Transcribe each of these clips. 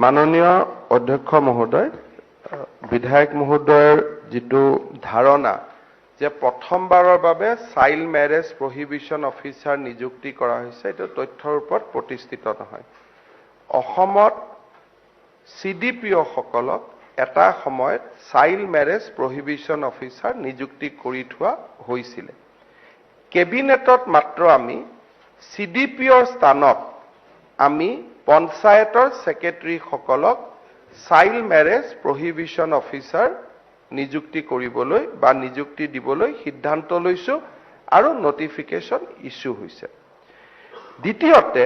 মাননীয় অধ্যক্ষ মহোদয়, বিধায়ক মহোদয়ৰ যেটো ধাৰণা যে প্ৰথমবাৰৰ বাবে চাইল্ড ম্যাৰেজ প্ৰহিবিশন অফিচাৰ নিযুক্তি কৰা হৈছে, এটো তথ্যৰ ওপৰত প্ৰতিষ্ঠিত নহয়। অসমত CDPO সকলক এটা সময়ত চাইল্ড ম্যাৰেজ প্ৰহিবিশন অফিচাৰ নিযুক্তি কৰি থোৱা হৈছিল। কেবিনেটত মাত্ৰ আমি CDPOৰ স্থানত আমি পঞ্চায়তৰ সেক্ৰেটাৰী সকলক চাইল্ড ম্যাৰেজ প্ৰহিবিশন অফিচাৰ নিযুক্তি কৰিবলৈ বা নিযুক্তি দিবলৈ সিদ্ধান্ত লৈছো আৰু নটিফিকেশন ইস্যু হৈছে। দ্বিতীয়তে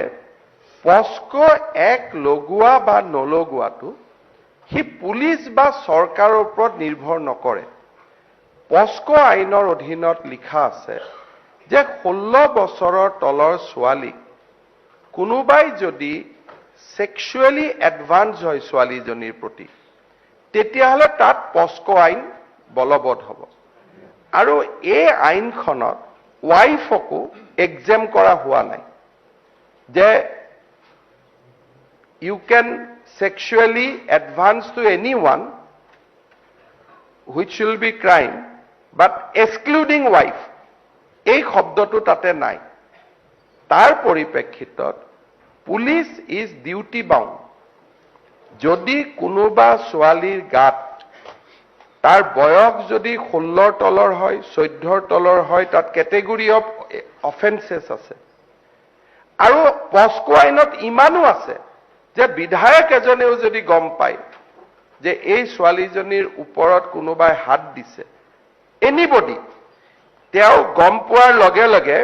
পস্কো এক লগোৱা বা নলগোৱাটো হি পুলিচ বা চৰকাৰৰ ওপৰত নিৰ্ভৰ নকৰে। পস্কো আইনৰ অধীনত লিখা আছে যে 16 বছৰৰ তলৰ ছোৱালী কোনোবাই যদি সেক্সুয়ালি এডভান্স হয় ছোৱালীজনীৰ প্ৰতি, তেতিয়াহলে তাত পস্কো আইন বলবৎ হ'ব। আৰু এই আইনখনত ওয়াইফকো এক্সেম কৰা হোৱা নাই যে you can sexually advance to anyone which will be crime but excluding wife, এই শব্দটো তাতে নাই। তাৰ পৰিপ্ৰেক্ষিতত পুলিচ ইজ ডিউটি বাউন্ড। যদি কোনোবা ছোৱালীৰ গাত তাৰ বয়স যদি 16 তলৰ হয়, 14 তলৰ হয়, তাত ক্যাটেগৰি অফ অফেন্সেস আছে। আৰু পস্কো আইনত ইমানো আছে যে বিধায়ক এজনেও যদি গম পায় যে এই ছোৱালীজনীৰ ওপৰত কোনোবাই হাত দিছে, এনিবডি, তেওঁ গম পোৱাৰ লগে লগে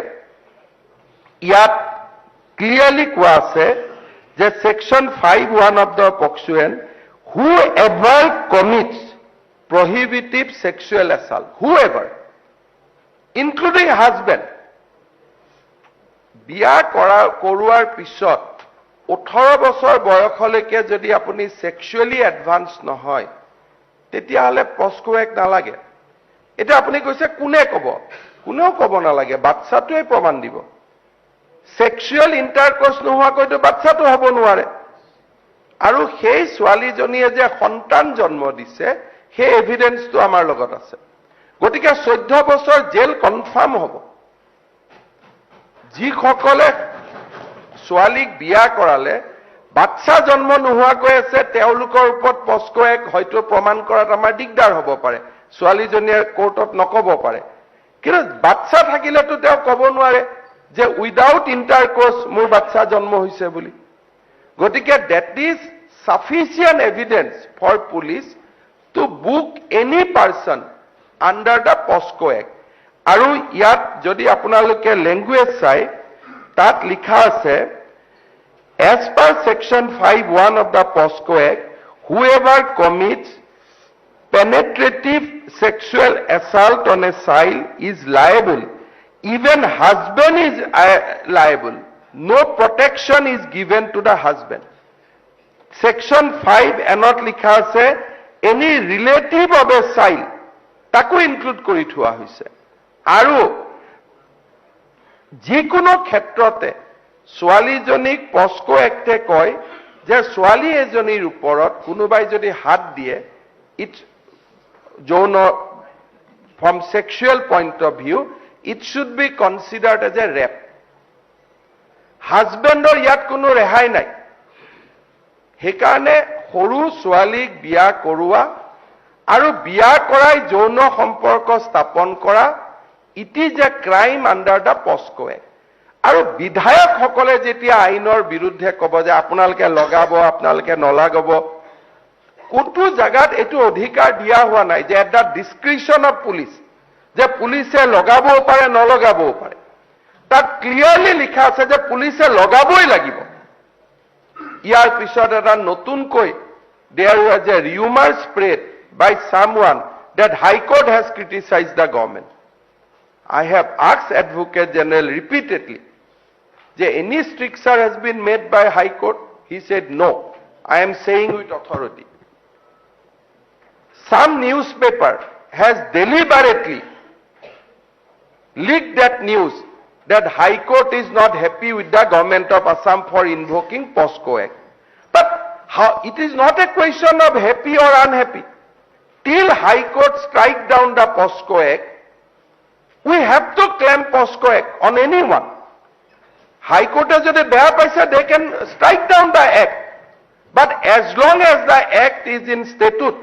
ইয়াত ক্লিয়াৰলি কোৱা আছে যে section 5(1) of the POCSO Act, whoever commits prohibitive sexual assault, whoever, including husband, বিয়া কৰোৱাৰ পিছত 18 বছৰ বয়সলৈকে যদি আপুনি সেক্সুয়ালি এডভান্স নহয়, তেতিয়াহলে পস্কো এক নালাগে। এটা আপুনি কৈছে কোনে কব? কোনেও কব নালাগে, বাচ্চাটোৱে প্ৰমাণ দিব। সেক্সুয়াল ইন্টাৰকোৰ্স নোহোৱাকৈতো বাচ্চাটো হ'ব নোৱাৰে। আৰু সেই ছোৱালীজনীয়ে যে সন্তান জন্ম দিছে, সেই এভিডেন্সটো আমাৰ লগত আছে। গতিকে 14 বছৰ জেল কনফাৰ্ম হ'ব। যিসকলে ছোৱালীক বিয়া কৰালে বাচ্চা জন্ম নোহোৱাকৈ আছে, তেওঁলোকৰ ওপৰত পস্কো এক হয়তো প্ৰমাণ কৰাত আমাৰ দিগদাৰ হ'ব পাৰে, ছোৱালীজনীয়ে কোৰ্টত নকব পাৰে। কিন্তু বাচ্চা থাকিলেতো তেওঁ কব নোৱাৰে যে উইদাউট ইন্টাৰকোৰ্স মোৰ বাচ্চা জন্ম হৈছে বুলি। গতিকে that is sufficient evidence for police to book any person under the POCSO act. আৰু ইয়াত যদি আপোনালোকে ল্যাঙ্গুৱেজ চাই, তাত লিখা আছে as per section 5(1) of the POSCO Act, whoever commits penetrative sexual assault on a child is liable. Even husband is liable. No protection is given to the husband. Section 5 anot likha ase any relative of a child taku include kori thua hoise. Aru jikono khetrote ছোৱালীজনীক পস্কো একটে কয় যে ছোৱালী এজনীৰ ওপৰত কোনোবাই যদি হাত দিয়ে, ইটস যৌন from sexual point of view, it should be considered as a rape. হাজবেণ্ডৰ ইয়াত কোনো ৰেহাই নাই। সেইকাৰণে সৰু ছোৱালীক বিয়া কৰোৱা আৰু বিয়া কৰাই যৌন সম্পৰ্ক স্থাপন কৰা, it is a crime under the POCSO act. আৰু বিধায়ক সকলে যেতিয়া আইনৰ বিৰুদ্ধে কব যে আপোনালোকে লগাব, আপোনালোকে নলাগাব, কোনটো জায়গাত এটো অধিকাৰ দিয়া হোৱা নাই যে এট দ্য ডিসক্ৰিপশন অফ পুলিচ, যে পুলিচে লগাবও পাৰে নলগাবও পাৰে। তাত ক্লিয়াৰলি লিখা আছে যে পুলিচে লগাবই লাগিব। ইয়াৰ পিছত এটা নতুনকৈ there was a rumor spread by someone that High Court has criticized the government. I have asked Advocate General repeatedly, any stricture has been made by High Court? He said no. I am saying with authority. Some newspaper has deliberately leaked that news that High Court is not happy with the government of Assam for invoking POSCO Act. But How it is not a question of happy or unhappy. Till High Court strike down the POSCO Act, we have to claim POSCO Act on anyone. High Court has যদি বেয়া পাইছে, they can strike down the act. But as long as the act is in statute,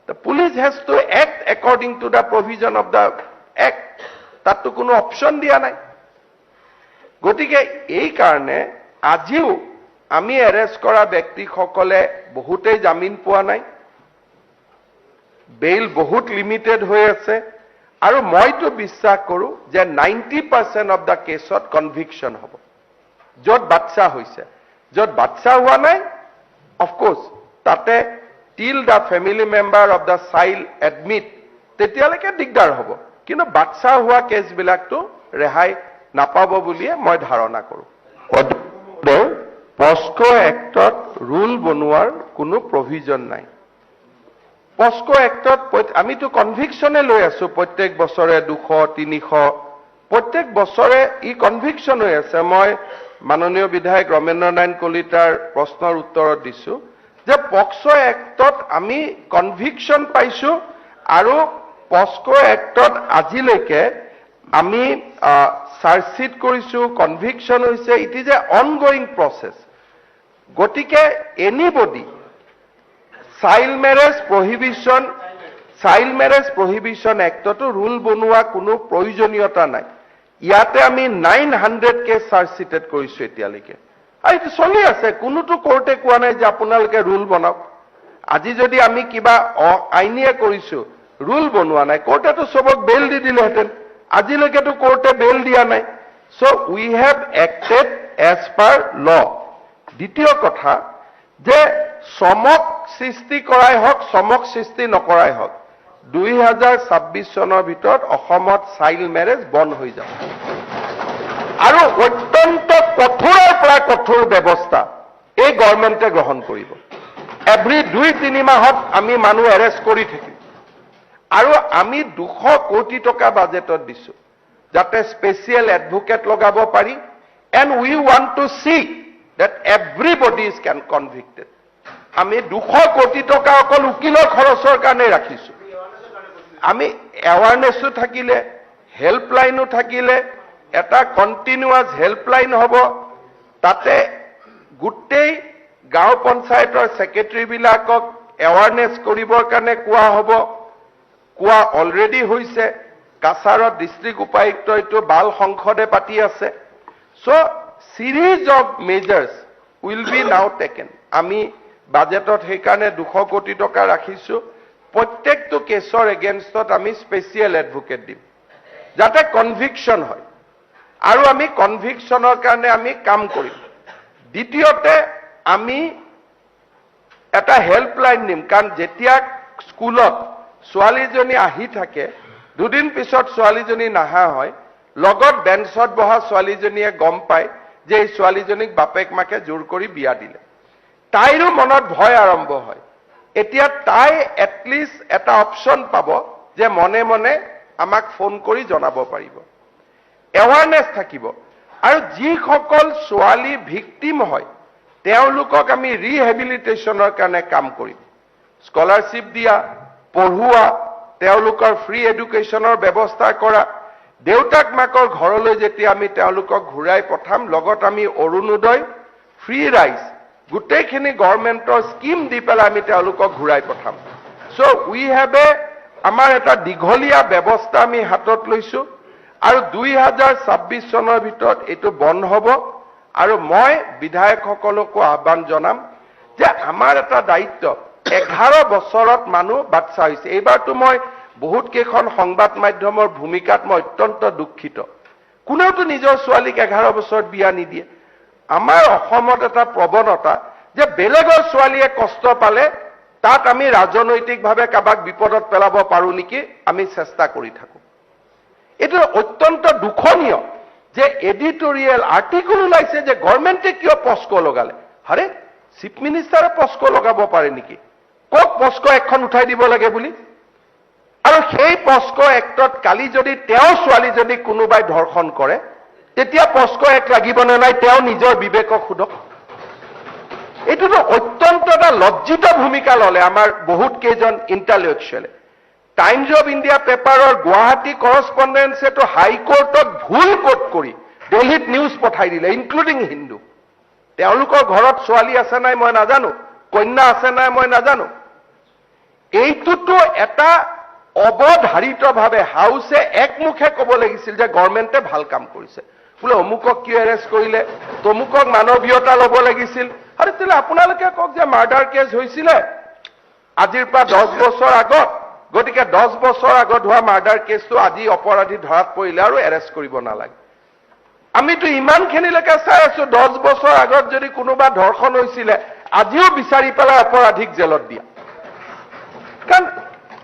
the police has to act according to the provision of the act. তাততো কোনো option দিয়া নাই। গতিকে এই কাৰণে আজিও আমি এৰেষ্ট কৰা ব্যক্তিসকলে বহুতেই জামিন পোৱা নাই, বেইল বহুত লিমিটেড হৈ আছে, আৰু মইতো বিশ্বাস কৰো যে 90% অফ দ্য কেছত কনভিকশ্যন হ'ব। য'ত বাচ্চা হৈছে, য'ত বাচ্চা হোৱা নাই, অফকোৰ্ছ তাতে টিল the family member of the child admit, তেতিয়ালৈকে দিগদাৰ হ'ব। কিন্তু বাচ্চা হোৱা কেছবিলাকতো ৰেহাই নাপাব বুলিয়ে মই ধাৰণা কৰোঁ। পস্কো এক্টত ৰুল বনোৱাৰ কোনো প্ৰভিজন নাই। পস্কো এক্টত আমিতো কনভিকশ্যনে লৈ আছো, প্ৰত্যেক বছৰে 200, 300, প্ৰত্যেক বছৰে ই কনভিকশ্যন হৈ আছে। মই মাননীয় বিধায়ক ৰমেন্দ্ৰ নাৰায়ণ কলিতাৰ প্ৰশ্নৰ উত্তৰত দিছো যে পক্সো এক্টত আমি কনভিকশ্যন পাইছো, আৰু পস্কো এক্টত আজিলৈকে আমি চাৰ্জশ্বিট কৰিছো, কনভিকশ্যন হৈছে। It is a ongoing process. গতিকে এনিবডি চাইল্ড মেৰেজ প্ৰহিবিশ্যন এক্টতো ৰুল বনোৱা কোনো প্ৰয়োজনীয়তা নাই। ইয়াতে আমি 900 কেছ চাৰ্জশ্বিটেড কৰিছো এতিয়ালৈকে, আৰু এইটো চলি আছে। কোনোটো কোৰ্টে কোৱা নাই যে আপোনালোকে ৰুল বনাওক। আজি যদি আমি কিবা আইনীয়ে কৰিছো, ৰুল বনোৱা নাই, কোৰ্টেতো চবক বেল দি দিলেহেঁতেন। আজিলৈকেতো কোৰ্টে বেল দিয়া নাই। চ' উই হেভ এক্টেড এজ পাৰ ল। দ্বিতীয় কথা যে চমক সৃষ্টি কৰাই হওক, চমক সৃষ্টি নকৰাই হওক, 2026 চনৰ ভিতৰত অসমত চাইল্ড মেৰেজ বন্ধ হৈ যাব, আৰু অত্যন্ত কঠোৰৰ পৰা কঠোৰ ব্যৱস্থা এই গভৰ্ণমেণ্টে গ্ৰহণ কৰিব। এভৰি 2-3 মাহত আমি মানুহ এৰেষ্ট কৰি থাকিম, আৰু আমি 200 কোটি টকা বাজেটত দিছো যাতে স্পেচিয়েল এডভোকেট লগাব পাৰি। And we want to see that everybody is convicted. আমি 200 কোটি টকা অকল উকিলৰ খৰচৰ কাৰণে ৰাখিছো। আমি এৱাৰনেছো থাকিলে, হেল্পলাইনো থাকিলে, এটা কণ্টিনিউৱাছ হেল্পলাইন হ'ব। তাতে গোটেই গাঁও পঞ্চায়তৰ ছেক্ৰেটাৰীবিলাকক এৱাৰনেছ কৰিবৰ কাৰণে কোৱা হ'ব। কোৱা অলৰেডি হৈছে। কাছাৰত ডিষ্ট্ৰিক্ট উপায়ুক্ত এইটো বাল সংসদে পাতি আছে। চ' series of measures will be now taken. আমি বাজেটত সেইকাৰণে 200 কোটি টকা ৰাখিছো। প্ৰত্যেকটো কেছৰ এগেইনষ্টত আমি স্পেচিয়েল এডভোকেট দিম যাতে কনভিকশ্যন হয়, আৰু আমি কনভিকশ্যনৰ কাৰণে আমি কাম কৰিম। দ্বিতীয়তে আমি এটা হেল্পলাইন দিম, কাৰণ যেতিয়া স্কুলত ছোৱালীজনী আহি থাকে, 2 দিন পিছত ছোৱালীজনী নাহা হয়, লগত বেঞ্চত বহা ছোৱালীজনীয়ে গম পায় যে এই ছোৱালীজনীক বাপেক মাকে জোৰ কৰি বিয়া দিলে। তাইৰো মনত ভয় আৰম্ভ হয়। এতিয়া তাই এটলিষ্ট এটা অপশ্যন পাব যে মনে মনে আমাক ফোন কৰি জনাব পাৰিব, এৱাৰনেছ থাকিব। আৰু যিসকল ছোৱালী ভিক্টিম হয় তেওঁলোকক আমি ৰিহেবিলিটেশ্যনৰ কাৰণে কাম কৰিম। স্কলাৰশ্বিপ দিয়া, পঢ়ুৱা, তেওঁলোকৰ ফ্ৰী এডুকেশ্যনৰ ব্যৱস্থা কৰা, দেউতাক মাকৰ ঘৰলৈ যেতিয়া আমি তেওঁলোকক ঘূৰাই পঠাম, লগত আমি অৰুণোদয়, ফ্ৰী ৰাইচ, গোটেইখিনি গভৰ্ণমেণ্টৰ স্কিম দি পেলাই আমি তেওঁলোকক ঘূৰাই পঠাম। চ' উই হেভ আমাৰ এটা দীঘলীয়া ব্যৱস্থা আমি হাতত লৈছো, আৰু 2026 চনৰ ভিতৰত এইটো বন্ধ হ'ব। আৰু মই বিধায়কসকলকো আহ্বান জনাম যে আমাৰ এটা দায়িত্ব, 11 বছৰত মানুহ বাচ্চা হৈছে। এইবাৰতো মই বহুত কেইখন সংবাদ মাধ্যমৰ ভূমিকাত মই অত্যন্ত দুখিত। কোনেওতো নিজৰ ছোৱালীক 11 বছৰত বিয়া নিদিয়ে। আমাৰ অসমত এটা প্ৰৱণতা যে বেলেগৰ ছোৱালীয়ে কষ্ট পালে তাত আমি ৰাজনৈতিকভাৱে কাবাক বিপদত পেলাব পাৰো নেকি আমি চেষ্টা কৰি থাকো। এইটো অত্যন্ত দুখনীয় যে এডিটৰিয়েল আৰ্টিকল ওলাইছে যে গভৰ্ণমেণ্টে কিয় পস্কো লগালে। আৰে চিফ মিনিষ্টাৰে পস্কো লগাব পাৰে নেকি? ক'ত পস্কো এখন উঠাই দিব লাগে বুলি? আৰু সেই পস্কো এক্টত কালি যদি তেওঁ ছোৱালীজনীক কোনোবাই ধৰ্ষণ কৰে তেতিয়া পস্কো এক্ট লাগিব নে নাই তেওঁ নিজৰ বিবেকক সোধক। এইটোতো অত্যন্ত এটা লজ্জিত ভূমিকা ললে আমাৰ বহুত কেইজন ইণ্টেলেকচুৱেলে টাইমছ অফ ইণ্ডিয়া পেপাৰৰ গুৱাহাটী কৰস্পণ্ডেঞ্চেটো হাইকোৰ্টত ভুল কোট কৰি দিল্লীত নিউজ পঠাই দিলে ইনক্লুডিং হিন্দু তেওঁলোকৰ ঘৰত ছোৱালী আছে নাই মই নাজানো কন্যা আছে নাই মই নাজানো এইটোতো এটা অবধাৰিতভাৱে হাউছে একমুখে ক'ব লাগিছিল যে গভৰ্ণমেণ্টে ভাল কাম কৰিছে বোলে অমুকক কিয় এৰেষ্ট কৰিলে তমুকক মানৱীয়তা ল'ব লাগিছিল আৰু তেতিয়াহ'লে আপোনালোকে কওক যে মাৰ্ডাৰ কেছ হৈছিলে আজিৰ পৰা 10 বছৰ আগত গতিকে 10 বছৰ আগত হোৱা মাৰ্ডাৰ কেছটো আজি অপৰাধী ধৰাত পৰিলে আৰু এৰেষ্ট কৰিব নালাগে আমিতো ইমানখিনিলৈকে চাই আছো 10 বছৰ আগত যদি কোনোবা ধৰ্ষণ হৈছিলে আজিও বিচাৰি পেলাই অপৰাধীক জেলত দিয়া কাৰণ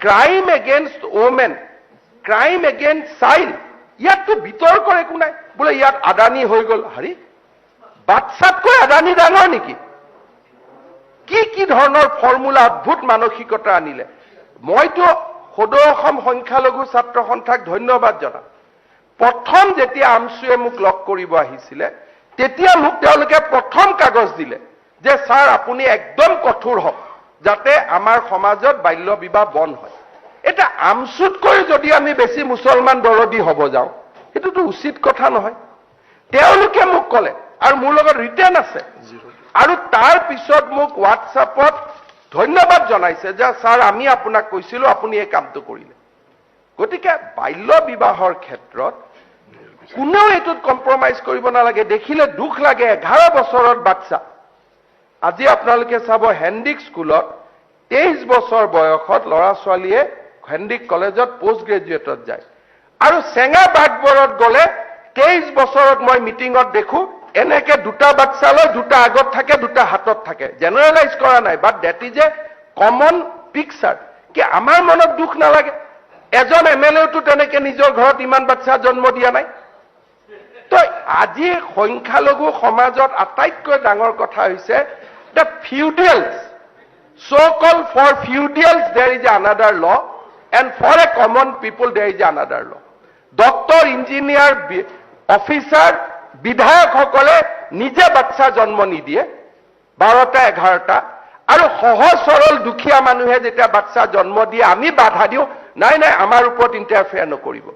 crime against women crime against child ইয়াততো বিতৰ্কৰ একো নাই বোলে ইয়াত আদানী হৈ গ'ল হাৰি বাচ্চাতকৈ আদানী ডাঙৰ নেকি কি ধৰণৰ ফৰ্মুলা অদ্ভুত মানসিকতা আনিলে মইতো সদৌ অসম সংখ্যালঘু ছাত্ৰ সন্থাক ধন্যবাদ জনাম প্ৰথম যেতিয়া আমচুৱে মোক লগ কৰিব আহিছিলে তেতিয়া মোক তেওঁলোকে প্ৰথম কাগজ দিলে যে ছাৰ আপুনি একদম কঠোৰ হওক যাতে আমাৰ সমাজত বাল্য বিবাহ বন্ধ হয় এটা আমচুতকৈ যদি আমি বেছি মুছলমান দৰদী হ'ব যাওঁ এটোতো উচিত কথা নহয় তেওঁলোকে মোক ক'লে আৰু মোৰ লগত ৰিটেন আছে আৰু তাৰ পিছত মোক হোৱাটছআপত ধন্যবাদ জনাইছে যে ছাৰ আমি আপোনাক কৈছিলো আপুনি এই কামটো কৰিলে গতিকে বাল্য বিবাহৰ ক্ষেত্ৰত কোনেও এটোত কম্প্ৰমাইজ কৰিব নালাগে দেখিলে দুখ লাগে 11 বছৰৰ বাচ্চা আজি আপোনালোকে চাব হেণ্ডিক স্কুলত 23 বছৰ বয়সত ল'ৰা ছোৱালীয়ে হেণ্ডিক কলেজত পোষ্ট গ্ৰেজুৱেটত যায় আৰু চেঙা বাগবৰত গ'লে 23 বছৰত মই মিটিঙত দেখো এনেকে দুটা বাচ্চা লৈ দুটা আগত থাকে দুটা হাতত থাকে জেনেৰেলাইজ কৰা নাই but that is a common picture কি আমাৰ মনত দুখ নালাগে এজন এমএলএটো তেনেকে নিজৰ ঘৰত ইমান বাচ্চা জন্ম দিয়া নাই তো আজি সংখ্যালঘু সমাজত আটাইতকৈ ডাঙৰ কথা হৈছে the ফিউডেলছ so called for feudals there is another law and for a common people there is another law doctor engineer officer বিধায়ক সকলে নিজে বাচ্চা জন্ম নিদিয়ে 12টা 11টা আৰু সহজ সৰল দুখীয়া মানুহে যেতিয়া বাচ্চা জন্ম দিয়ে আমি বাধা দিও নাই নাই আমাৰ ওপৰত ইন্টাৰফেয়াৰ নকৰিব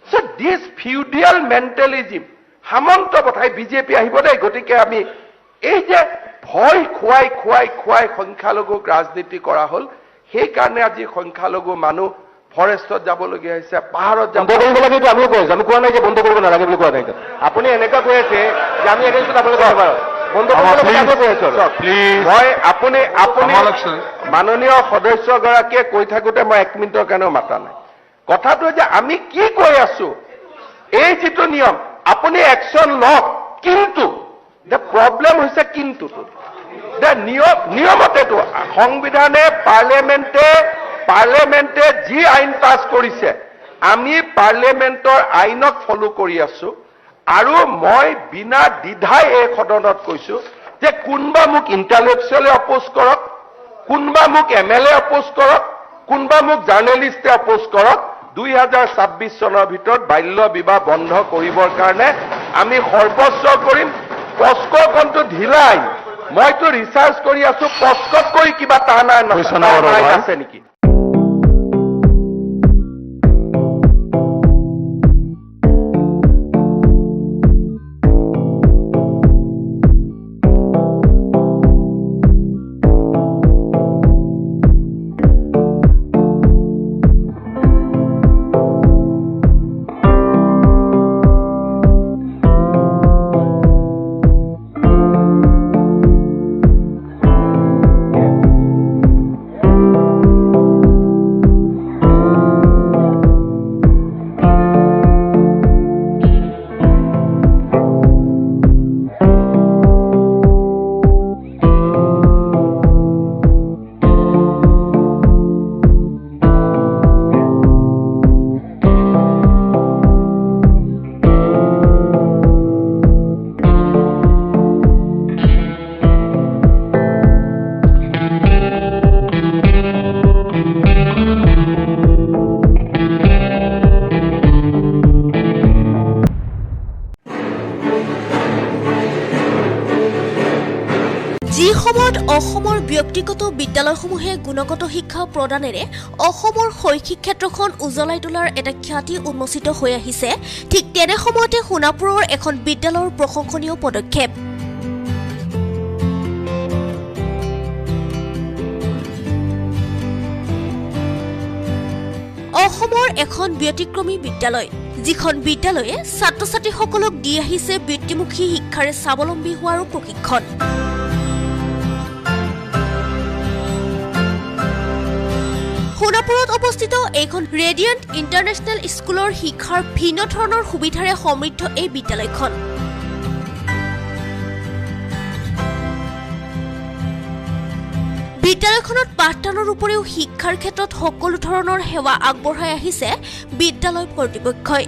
so this feudal mentalism সামন্ত বঠাই বিজেপি আহিব দেই গতিকে আমি এই যে ভয় খুৱাই সংখ্যালঘুক ৰাজনীতি কৰা হল সেই কাৰণে আজি সংখ্যালঘু মানুহ ফৰেষ্টত যাবলগীয়া হৈছে পাহাৰত যাব লাগে আমি কৈছো আমি কোৱা নাই যে বন্ধ কৰিব নালাগে বুলি কোৱা নাই আপুনি এনেকা কৈ আছে যে আমি এগেইনষ্ট আপোনালোকে বন্ধ মই আপুনি মাননীয় সদস্যগৰাকীয়ে কৈ থাকোতে মই 1 মিনিটৰ কাৰণেও মাতা নাই কথাটো যে আমি কি কৈ আছো এই যিটো নিয়ম আপুনি একশন লওক কিন্তু the problem হৈছে কিন্তুটো নিয়মতেতো সংবিধানে পাৰ্লিয়ামেণ্টে যি আইন পাছ কৰিছে আমি পাৰ্লিয়ামেণ্টৰ আইনক ফলো কৰি আছো আৰু মই বিনা দ্বিধাই এই সদনত কৈছো যে কোনবা মোক ইন্টেলেকচুৱেলে অপোজ কৰক কোনবা মোক এমএলএ অপোজ কৰক কোনবা মোক জাৰ্নেলিষ্টে অপোজ কৰক 2026 চনৰ ভিতৰত বাল্য বিবাহ বন্ধ কৰিবৰ কাৰণে আমি সৰ্বস্ব কৰিম পস্কোখনটো ঢিলাই মইতো ৰিচাৰ্চ কৰি আছো পস্কতকৈ কিবা টান আছে নেকি ব্যক্তিগত বিদ্যালয়সমূহে গুণগত শিক্ষা প্ৰদানেৰে অসমৰ শৈক্ষিক ক্ষেত্ৰখন উজ্বলাই তোলাৰ এটা খ্যাতি উন্মোচিত হৈ আহিছে। ঠিক তেনে সময়তে সোণাপুৰৰ এখন বিদ্যালয়ৰ প্ৰশংসনীয় পদক্ষেপ। অসমৰ এখন ব্যতিক্ৰমী বিদ্যালয়, যিখন বিদ্যালয়ে ছাত্ৰ-ছাত্ৰীসকলক দি আহিছে বৃত্তিমুখী শিক্ষাৰে স্বাৱলম্বী হোৱাৰো প্ৰশিক্ষণ। সোণাপুৰত অৱস্থিত এইখন ৰেডিয়েণ্ট ইণ্টাৰনেশ্যনেল স্কুলৰ শিক্ষাৰ ভিন্ন ধৰণৰ সুবিধাৰে সমৃদ্ধ এই বিদ্যালয়খন। বিদ্যালয়খনত পাঠদানৰ উপৰিও শিক্ষাৰ ক্ষেত্ৰত সকলো ধৰণৰ সেৱা আগবঢ়াই আহিছে বিদ্যালয় কৰ্তৃপক্ষই।